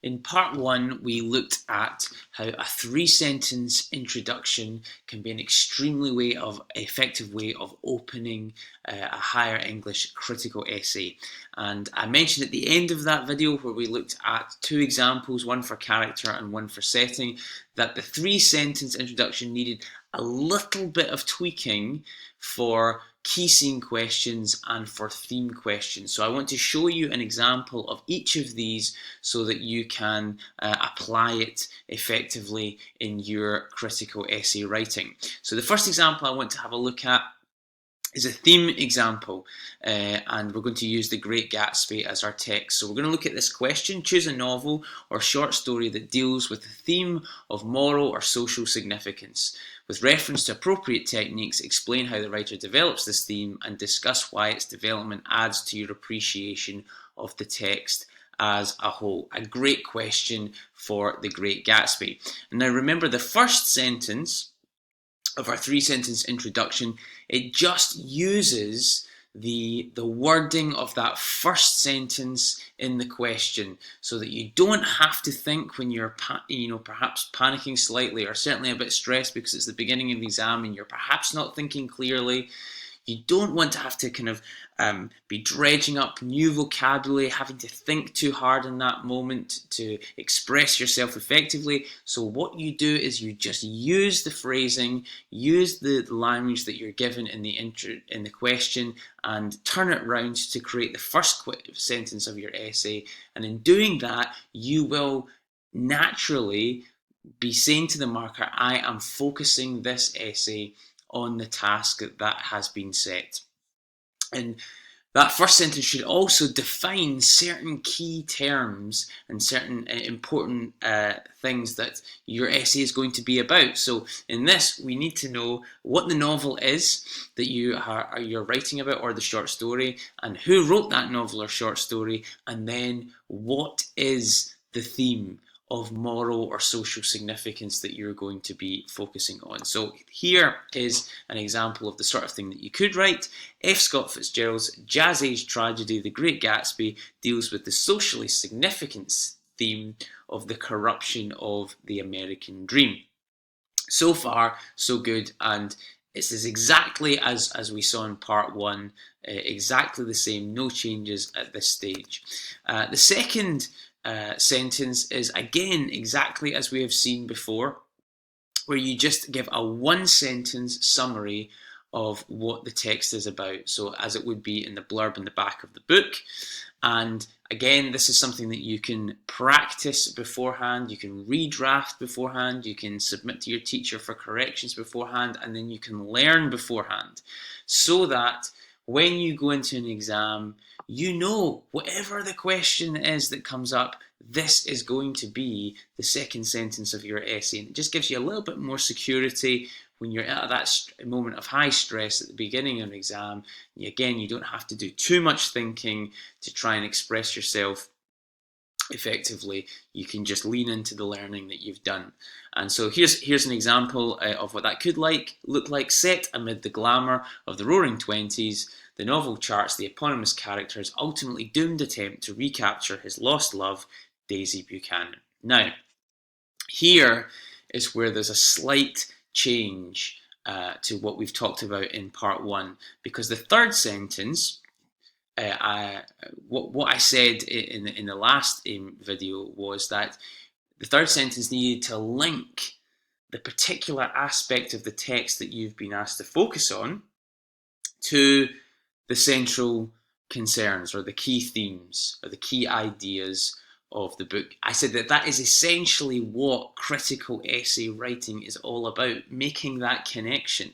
In part one, we looked at how a three-sentence introduction can be an extremely effective way of opening a higher English critical essay. And I mentioned at the end of that video, where we looked at two examples, one for character and one for setting, that the three-sentence introduction needed a little bit of tweaking for key scene questions and for theme questions. So I want to show you an example of each of these so that you can apply it effectively in your critical essay writing. So the first example I want to have a look at is a theme example, and we're going to use The Great Gatsby as our text. So we're going to look at this question: choose a novel or short story that deals with the theme of moral or social significance. With reference to appropriate techniques, explain how the writer develops this theme and discuss why its development adds to your appreciation of the text as a whole. A great question for The Great Gatsby. And now remember, the first sentence of our three-sentence introduction, it just uses the wording of that first sentence in the question, so that you don't have to think when you're perhaps panicking slightly or certainly a bit stressed because it's the beginning of the exam and you're perhaps not thinking clearly. You don't want to have to kind of be dredging up new vocabulary, having to think too hard in that moment to express yourself effectively. So what you do is you just use the phrasing, use the language that you're given in the question, and turn it round to create the first sentence of your essay. And in doing that, you will naturally be saying to the marker, I am focusing this essay on the task that has been set. And that first sentence should also define certain key terms and certain important things that your essay is going to be about. So in this, we need to know what the novel is that you're writing about, or the short story, and who wrote that novel or short story, and then what is the theme of moral or social significance that you're going to be focusing on. So here is an example of the sort of thing that you could write. F. Scott Fitzgerald's jazz-age tragedy, The Great Gatsby, deals with the socially significant theme of the corruption of the American dream. So far, so good, and it's exactly as we saw in part one, exactly the same, no changes at this stage. The second sentence is again exactly as we have seen before, where you just give a one-sentence summary of what the text is about, so as it would be in the blurb in the back of the book. And again, this is something that you can practice beforehand, you can redraft beforehand, you can submit to your teacher for corrections beforehand, and then you can learn beforehand, so that when you go into an exam, you know whatever the question is that comes up, this is going to be the second sentence of your essay. And it just gives you a little bit more security when you're at that moment of high stress at the beginning of an exam. Again, you don't have to do too much thinking to try and express yourself effectively. You can just lean into the learning that you've done. And so here's an example of what that could look like. Set amid the glamour of the Roaring Twenties, the novel charts the eponymous character's ultimately doomed attempt to recapture his lost love, Daisy Buchanan. Now, here is where there's a slight change to what we've talked about in part one, because the third sentence, what I said in the last video was that the third sentence needed to link the particular aspect of the text that you've been asked to focus on to the central concerns, or the key themes, or the key ideas of the book. I said that is essentially what critical essay writing is all about, making that connection.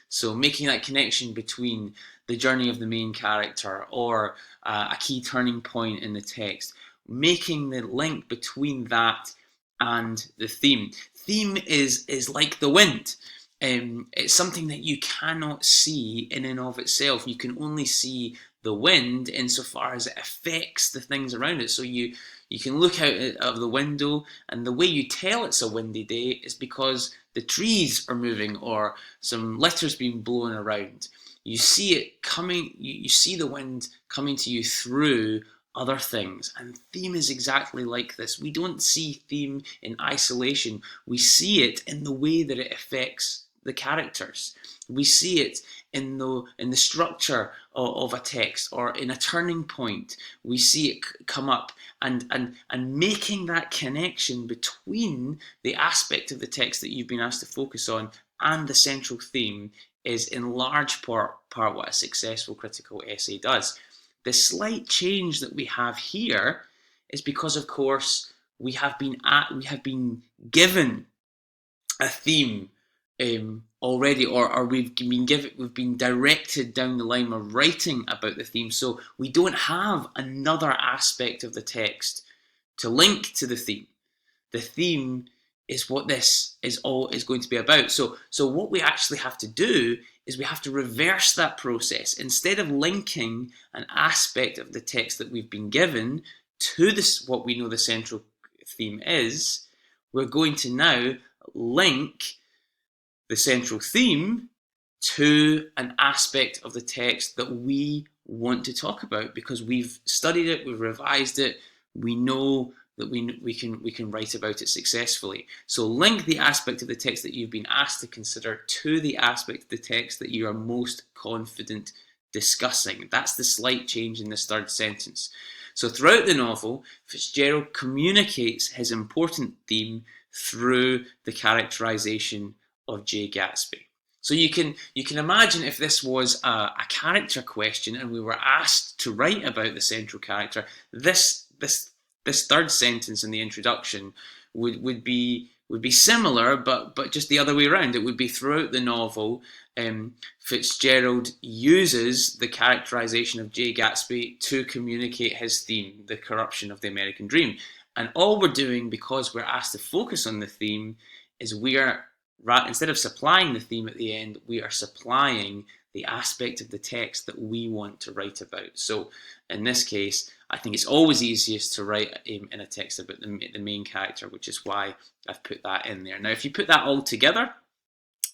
So making that connection between the journey of the main character or a key turning point in the text, making the link between that and the theme. Theme is like the wind. It's something that you cannot see in and of itself. You can only see the wind insofar as it affects the things around it. So you can look out of the window, and the way you tell it's a windy day is because the trees are moving or some letter's being blown around. You see it coming, you see the wind coming to you through other things. And theme is exactly like this. We don't see theme in isolation. We see it in the way that it affects the characters. We see it in the structure of a text or in a turning point. We see it come up, and making that connection between the aspect of the text that you've been asked to focus on and the central theme is in large part what a successful critical essay does. The slight change that we have here is because, of course, we have been given a theme already, or we've been directed down the line of writing about the theme. So we don't have another aspect of the text to link to the theme. The theme is what this is going to be about. So what we actually have to do is we have to reverse that process. Instead of linking an aspect of the text that we've been given to this, what we know the central theme is, we're going to now link the central theme to an aspect of the text that we want to talk about, because we've studied it, we've revised it, we know that we can write about it successfully. So link the aspect of the text that you've been asked to consider to the aspect of the text that you are most confident discussing. That's the slight change in this third sentence. So throughout the novel, Fitzgerald communicates his important theme through the characterization of Jay Gatsby. So you can imagine if this was a character question and we were asked to write about the central character, this third sentence in the introduction would be similar, but just the other way around. It would be throughout the novel, Fitzgerald uses the characterization of Jay Gatsby to communicate his theme, the corruption of the American dream. And all we're doing, because we're asked to focus on the theme, is instead of supplying the theme at the end, we are supplying the aspect of the text that we want to write about. So in this case, I think it's always easiest to write in a text about the main character, which is why I've put that in there. Now, if you put that all together,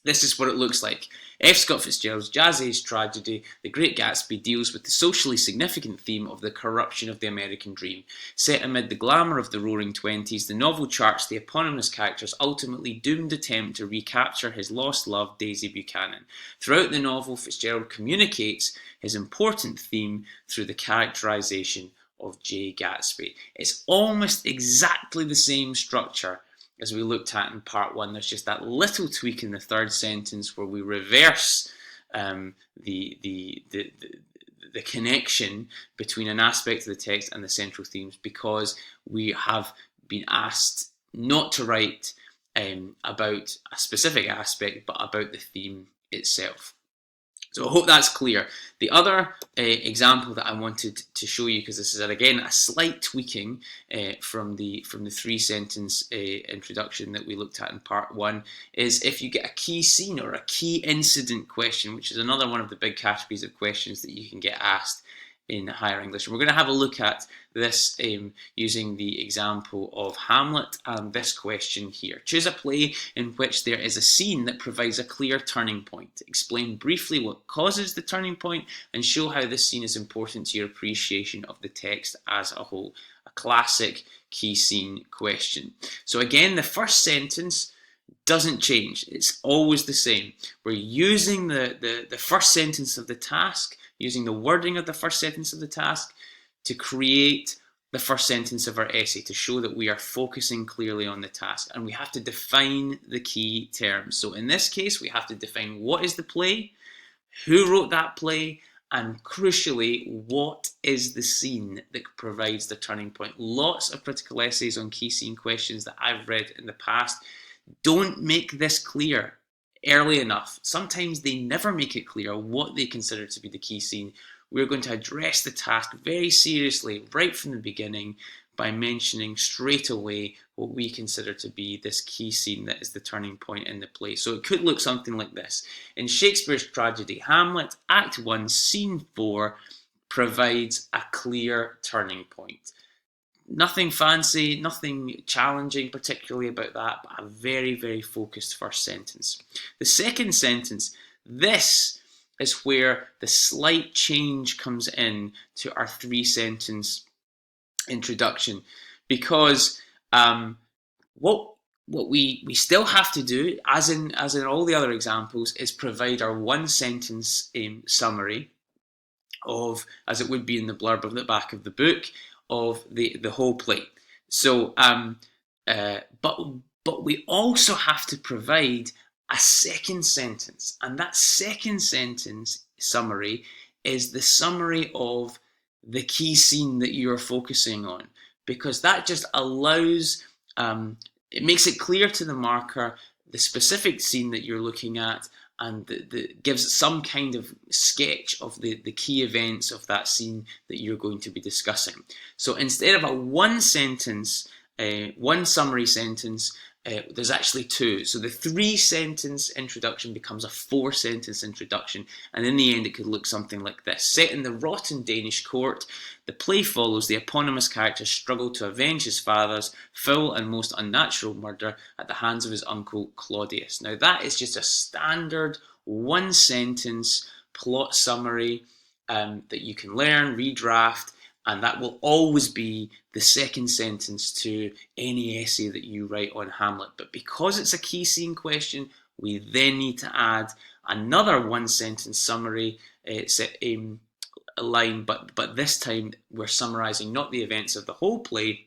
this is what it looks like. F. Scott Fitzgerald's jazz-age tragedy, The Great Gatsby, deals with the socially significant theme of the corruption of the American dream. Set amid the glamour of the Roaring Twenties, the novel charts the eponymous character's ultimately doomed attempt to recapture his lost love, Daisy Buchanan. Throughout the novel, Fitzgerald communicates his important theme through the characterization of Jay Gatsby. It's almost exactly the same structure as we looked at in part one. There's just that little tweak in the third sentence where we reverse the connection between an aspect of the text and the central themes, because we have been asked not to write about a specific aspect, but about the theme itself. So I hope that's clear. The other example that I wanted to show you, because this is again a slight tweaking from the three-sentence introduction that we looked at in part one, is if you get a key scene or a key incident question, which is another one of the big categories of questions that you can get asked in higher English. And we're going to have a look at this using the example of Hamlet and this question here. Choose a play in which there is a scene that provides a clear turning point. Explain briefly what causes the turning point and show how this scene is important to your appreciation of the text as a whole. A classic key scene question. So again, the first sentence doesn't change. It's always the same. We're using the first sentence of the task, using the wording of the first sentence of the task to create the first sentence of our essay, to show that we are focusing clearly on the task. And we have to define the key terms. So in this case, we have to define what is the play, who wrote that play, and crucially, what is the scene that provides the turning point. Lots of critical essays on key scene questions that I've read in the past don't make this clear early enough. Sometimes they never make it clear what they consider to be the key scene. We're going to address the task very seriously right from the beginning by mentioning straight away what we consider to be this key scene that is the turning point in the play. So it could look something like this. In Shakespeare's tragedy Hamlet, Act 1, Scene 4 provides a clear turning point. Nothing fancy, nothing challenging particularly about that, but a very, very focused first sentence. The second sentence, this is where the slight change comes in to our three-sentence introduction, because what we still have to do, as in all the other examples, is provide our one sentence summary of, as it would be in the blurb of the back of the book, of the whole play. So, but we also have to provide a second sentence, and that second sentence summary is the summary of the key scene that you are focusing on, because that just allows, it makes it clear to the marker the specific scene that you're looking at, and gives some kind of sketch of the key events of that scene that you're going to be discussing. So instead of a one sentence, one summary sentence, there's actually two. So the 3-sentence introduction becomes a 4-sentence introduction, and in the end it could look something like this. Set in the rotten Danish court, the play follows the eponymous character's struggle to avenge his father's foul and most unnatural murder at the hands of his uncle Claudius. Now that is just a standard 1-sentence plot summary that you can learn, redraft, and that will always be the second sentence to any essay that you write on Hamlet. But because it's a key scene question, we then need to add another 1-sentence summary line, but this time we're summarising not the events of the whole play,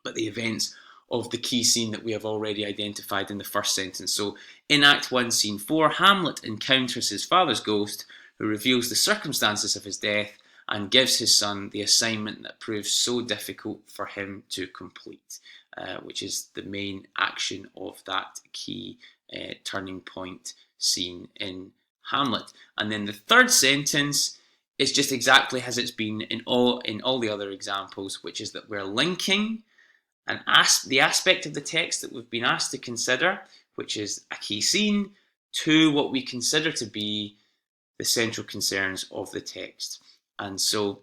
but the events of the key scene that we have already identified in the first sentence. So in Act 1, Scene 4, Hamlet encounters his father's ghost, who reveals the circumstances of his death and gives his son the assignment that proves so difficult for him to complete, which is the main action of that key turning point scene in Hamlet. And then the third sentence is just exactly as it's been in all the other examples, which is that we're linking the aspect of the text that we've been asked to consider, which is a key scene, to what we consider to be the central concerns of the text. And so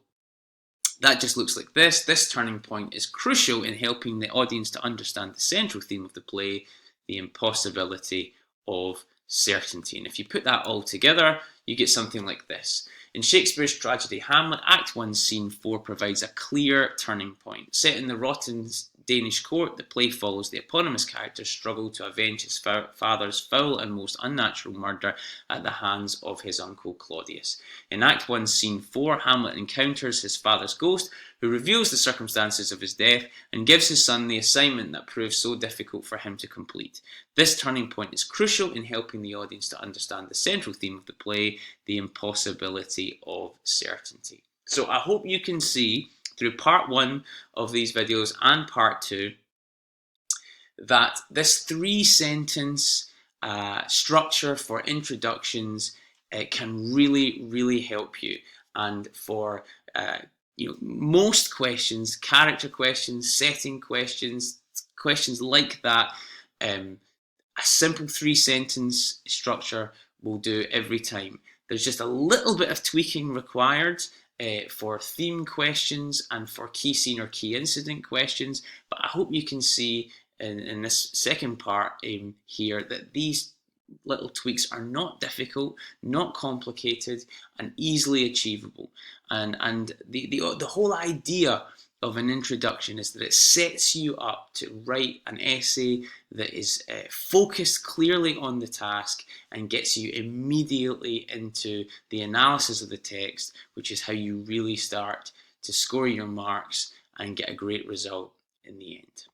that just looks like this. This turning point is crucial in helping the audience to understand the central theme of the play, the impossibility of certainty. And if you put that all together, you get something like this. In Shakespeare's tragedy Hamlet, Act 1, Scene 4 provides a clear turning point. Set in the rotten Danish court, the play follows the eponymous character's struggle to avenge his father's foul and most unnatural murder at the hands of his uncle Claudius. In Act 1, Scene 4, Hamlet encounters his father's ghost, who reveals the circumstances of his death and gives his son the assignment that proves so difficult for him to complete. This turning point is crucial in helping the audience to understand the central theme of the play, the impossibility of certainty. So I hope you can see through part 1 of these videos and part 2 that this 3-sentence structure for introductions can really help you. And for most questions, character questions, setting questions, questions like that, a simple 3-sentence structure will do every time. There's just a little bit of tweaking required for theme questions and for key scene or key incident questions, but I hope you can see in this second part here that these little tweaks are not difficult, not complicated, and easily achievable. And the whole idea of an introduction is that it sets you up to write an essay that is focused clearly on the task and gets you immediately into the analysis of the text, which is how you really start to score your marks and get a great result in the end.